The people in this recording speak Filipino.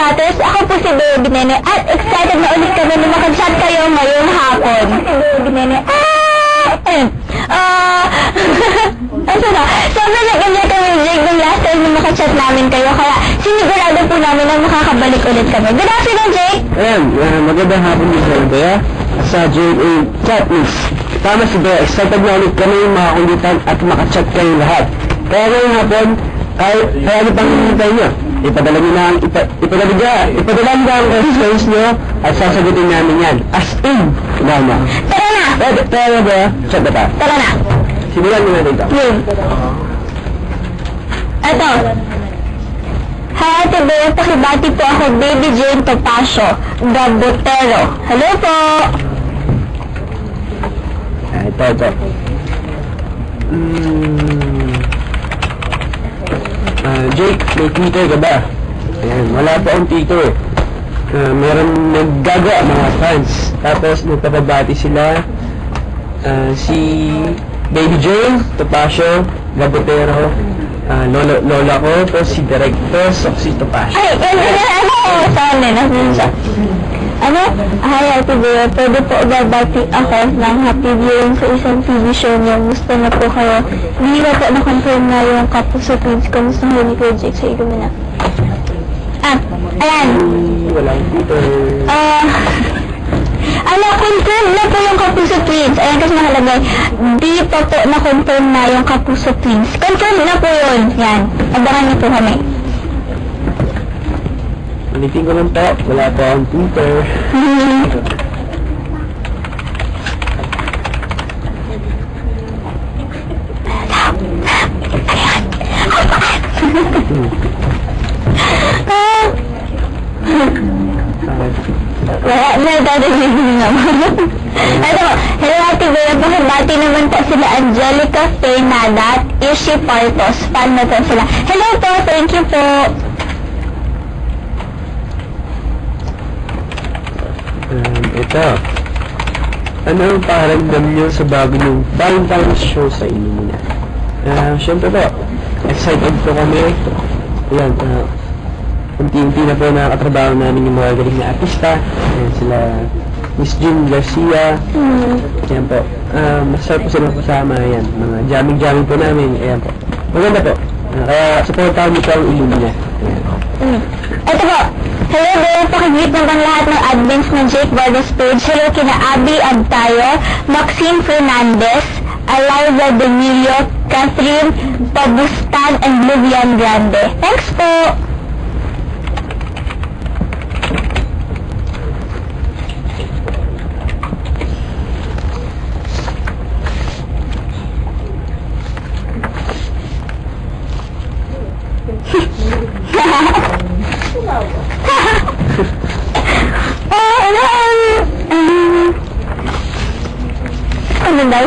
Chatters, ako po si Baby Nene at excited na ulit kami na makachat kayo ngayong hapon. Baby Nene, sobrang nag-enjoy kami Jake nung last time na makachat namin kayo, kaya sinigurado po namin na makakabalik ulit kami. Good afternoon, Jake! Ayan, magandang hapon din sa Bea sa JA Chatmiss. Tama si Bea, excited na ulit kami makakulitan at makachat kayo lahat. Kaya ngayong hapon, kaya ano pang hinintay nyo? Ipadala nyo na ang questions nyo at sasagutin namin yan. As in, gana. Tara na! Tara na ba? Chat na pa? Tara na! Simulan nyo natin ito. Eto. Hi, Ate Bea, pakibati po ako, Baby Jane Topacio, Gabotero. Hello po! Ito. Jake, may Twitter ka ba? Ayan, wala pa akong Twitter. Meron naggaga mga fans. Tapos nagpapabati sila. Si Baby Jane Topacio, Gabotero, lola ko, tapos si Director Soxy Topacio. Ay, saan siya? Hi, Ate Bea, pwede po babati ako ng happy viewing sa isang TV show niyo. Gusto na po kayo. Hindi na po na-confirm na yung Kapuso Twins. Kamusta ho ni Project sa Ilumina? Ayan. Walang Twitter. Confirm na po yung Kapuso Twins. Ayan kasi nakalagay. Di pa po na-confirm na yung Kapuso Twins. Confirm na po yun. Yan. Abangan niyo po kami. Ulitin ko lang po, wala po akong Twitter. Wala, nadadagdag naman. Ito, hello Ate Bea, pakibati naman po sila Angelica Fernanda at Ishi Partos. Fan na po sila. Hello po, thank you po. Ito. Ano ang pakiramdam nyo sa bago ng Valentine's show sa Ilumina? Siyempre po, excited po kami. Ayan, unti-unti na po nakakatrabaho namin yung mga galing na artista. Ayan, sila Miss Jean Garcia. Ayan po. Masarap po silang kasama. Ayan, mga jamming-jamming po namin. Ayan po. Maganda po. Kaya supportahan niyo po ang Ilumina. Ayan. Ito po. Hello Bea, pakigit naman lahat ng admins ng Jake Vargas page. Hello kina Abby Abtayo, Maxine Fernandez, Eliza Demilio, Catherine Pabustan, and Vivian Grande. Thanks po! Ano daw?